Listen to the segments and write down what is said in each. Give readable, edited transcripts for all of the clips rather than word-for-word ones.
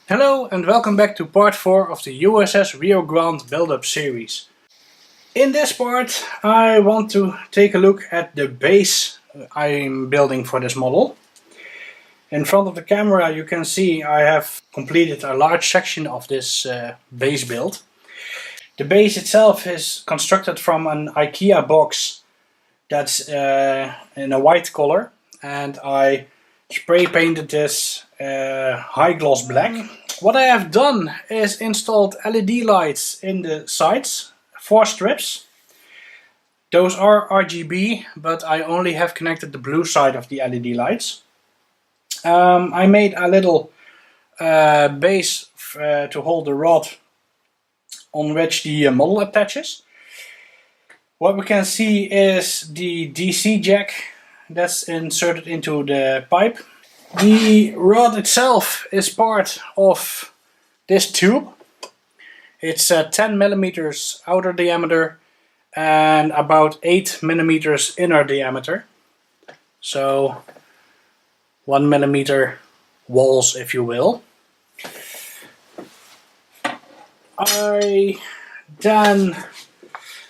Hello and welcome back to part 4 of the U.S.S. Rio Grande build-up series. In this part I want to take a look at the base I'm building for this model. In front of the camera you can see I have completed a large section of this base build. The base itself is constructed from an IKEA box that's in a white color, and I spray painted this high gloss black. What I have done is installed LED lights in the sides, 4 strips. Those are RGB, but I only have connected the blue side of the LED lights. I made a little base to hold the rod on which the model attaches. What we can see is the DC jack that's inserted into the pipe. The rod itself is part of this tube. It's 10 millimeters outer diameter and about 8 millimeters inner diameter. So 1 millimeter walls, if you will. I then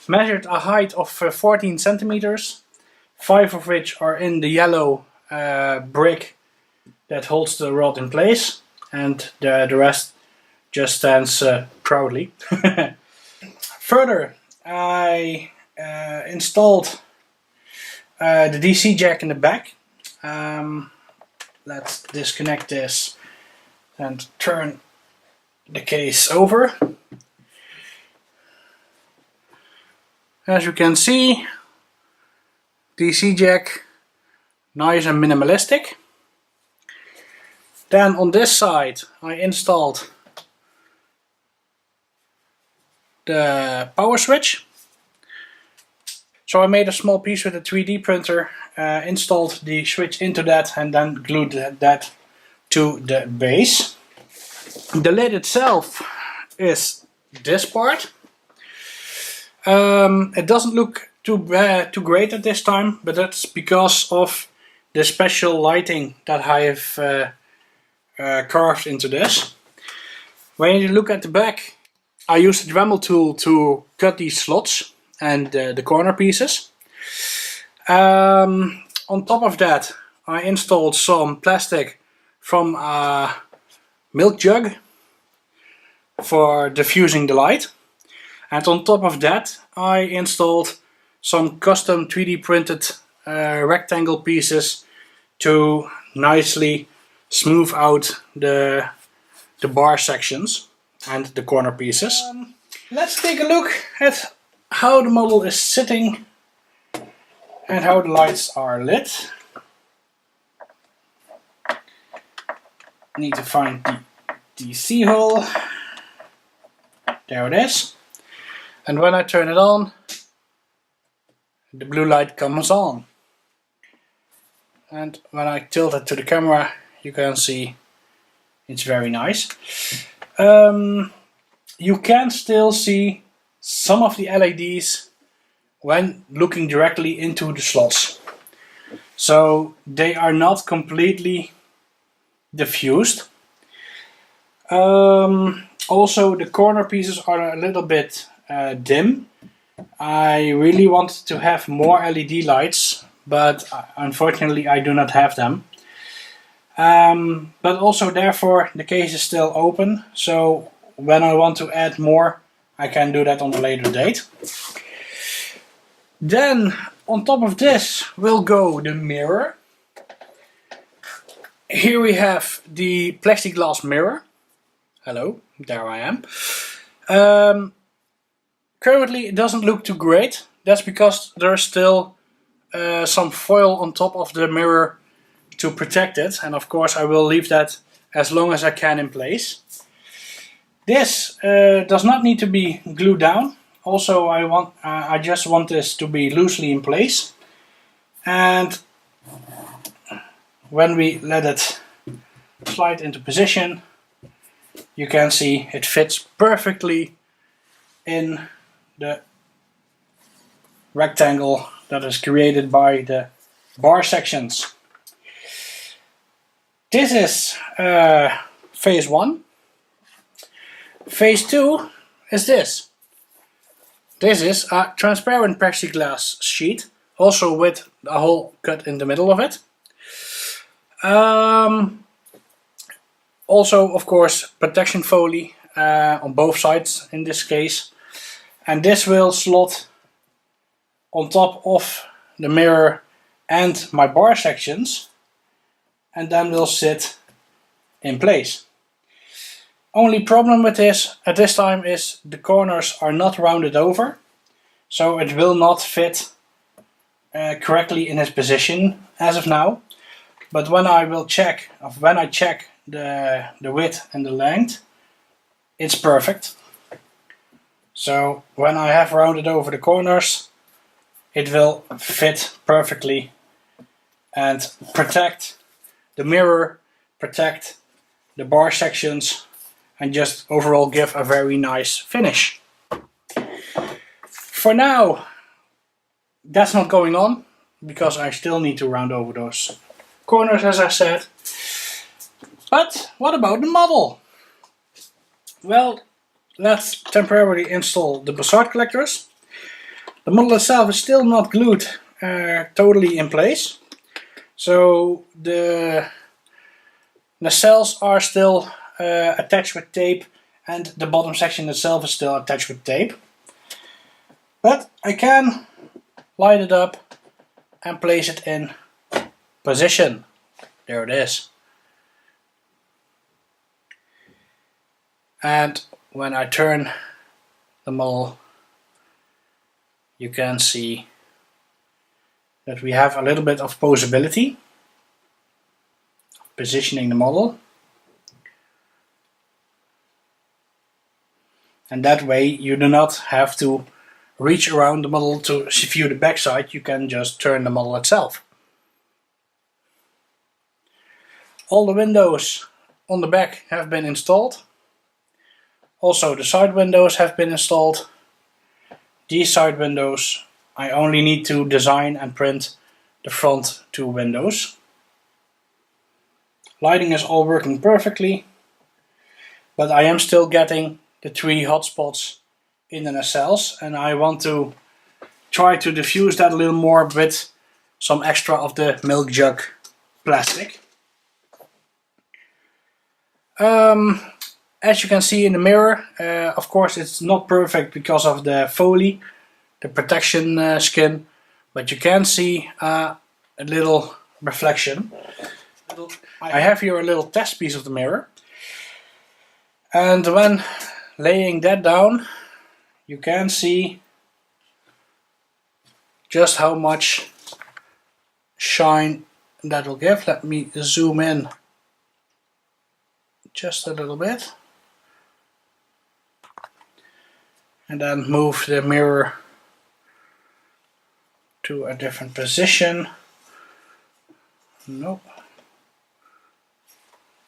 measured a height of 14 centimeters, 5 of which are in the yellow brick that holds the rod in place, and the rest just stands proudly. Further, I installed the DC jack in the back. Let's disconnect this and turn the case over. As you can see, DC jack, nice and minimalistic. Then on this side I installed the power switch. So I made a small piece with a 3D printer, installed the switch into that and then glued that to the base. The lid itself is this part. It doesn't look too great at this time, but that's because of the special lighting that I have carved into this. When you look at the back, I used a Dremel tool to cut these slots and the corner pieces. On top of that, I installed some plastic from a milk jug for diffusing the light. And on top of that, I installed some custom 3D printed rectangle pieces to nicely smooth out the bar sections and the corner pieces. Let's take a look at how the model is sitting and how the lights are lit. Need to find the DC hole. There it is. And when I turn it on, the blue light comes on. And when I tilt it to the camera, you can see it's very nice. You can still see some of the LEDs when looking directly into the slots. So they are not completely diffused. Also, the corner pieces are a little bit dim. I really want to have more LED lights, but unfortunately I do not have them. But also therefore the case is still open, so when I want to add more I can do that on a later date. Then on top of this will go the mirror. Here we have the plexiglass mirror. Hello, there I am. Currently it doesn't look too great. That's because there's still some foil on top of the mirror to protect it, and of course I will leave that as long as I can in place. This does not need to be glued down. Also I just want this to be loosely in place, and when we let it slide into position you can see it fits perfectly in the rectangle that is created by the bar sections. This is phase 1. Phase 2 is this. This is a transparent plexiglass sheet, also with a hole cut in the middle of it. Also, of course, protection foley on both sides in this case. And this will slot on top of the mirror and my bar sections, and then will sit in place. Only problem with this at this time is the corners are not rounded over, so it will not fit correctly in its position as of now. But when I check the width and the length, it's perfect. So when I have rounded over the corners, it will fit perfectly and protect the mirror, protect the bar sections, and just overall give a very nice finish. For now, that's not going on because I still need to round over those corners, as I said. But what about the model? Well, let's temporarily install the Bussard collectors. The model itself is still not glued totally in place, so the nacelles are still attached with tape, and the bottom section itself is still attached with tape. But I can light it up and place it in position. There it is. And when I turn the model, you can see that we have a little bit of posability, positioning the model. And that way you do not have to reach around the model to view the backside, you can just turn the model itself. All the windows on the back have been installed. Also the side windows have been installed. These side windows, I only need to design and print the front two windows. Lighting is all working perfectly, but I am still getting the 3 hotspots in the nacelles, and I want to try to diffuse that a little more with some extra of the milk jug plastic. As you can see in the mirror, of course it's not perfect because of the foley, the protection skin, but you can see a little reflection. I have here a little test piece of the mirror, and when laying that down, you can see just how much shine that will give. Let me zoom in just a little bit and then move the mirror to a different position. Nope.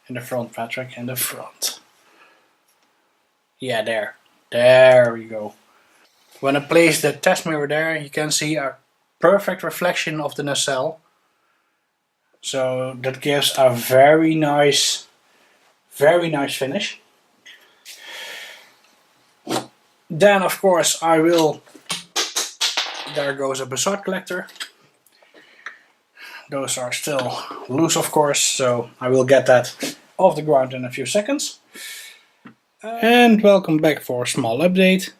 In the front, Patrick, in the front. Yeah, there we go. When I place the test mirror there, you can see a perfect reflection of the nacelle. So that gives a very nice finish. Then of course I will, there goes a Bussard collector. Those are still loose of course, so I will get that off the ground in a few seconds. And welcome back for a small update.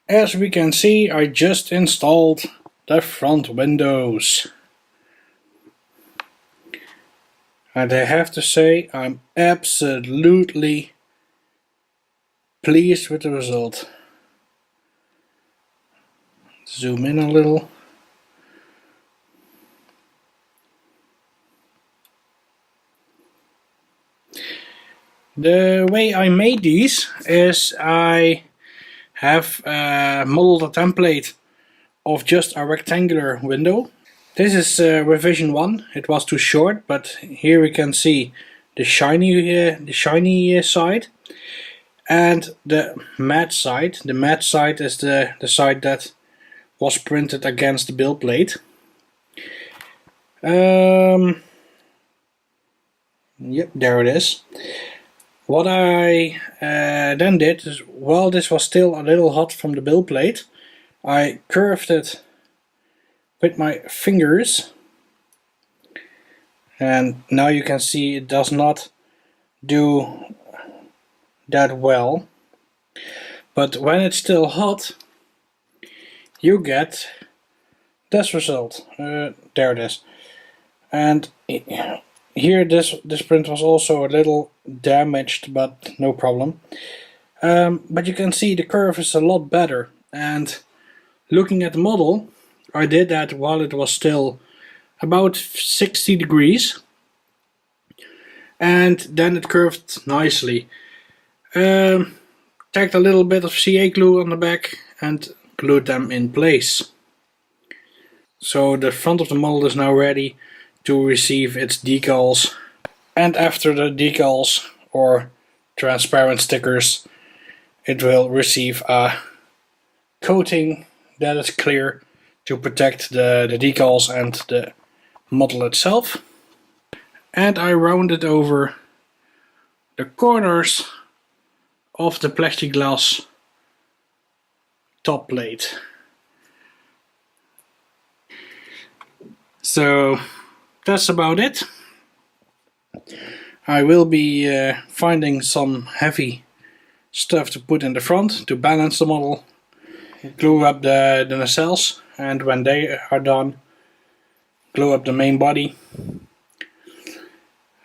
As we can see, I just installed the front windows. And I have to say, I'm absolutely pleased with the result. Zoom in a little. The way I made these is I have modeled a template of just a rectangular window. This is revision 1. It was too short, but here we can see the shiny side and the matte side. The matte side is the side that was printed against the build plate. Yep, there it is. What I then did is, while this was still a little hot from the build plate, I curved it with my fingers, and now you can see it does not do that well, but when it's still hot you get this result. There it is. And here this print was also a little damaged, but no problem. But you can see the curve is a lot better, and looking at the model, I did that while it was still about 60 degrees, and then it curved nicely. Tacked a little bit of CA glue on the back and glued them in place. So the front of the model is now ready to receive its decals, and after the decals or transparent stickers, it will receive a coating that is clear to protect the decals and the model itself. And I rounded over the corners of the plexiglass top plate. So that's about it. I will be finding some heavy stuff to put in the front to balance the model, glue up the nacelles, and when they are done, glue up the main body.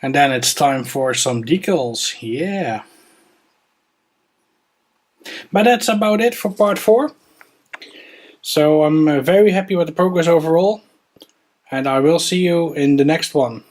And then it's time for some decals, yeah. But that's about it for part 4. So I'm very happy with the progress overall, and I will see you in the next one.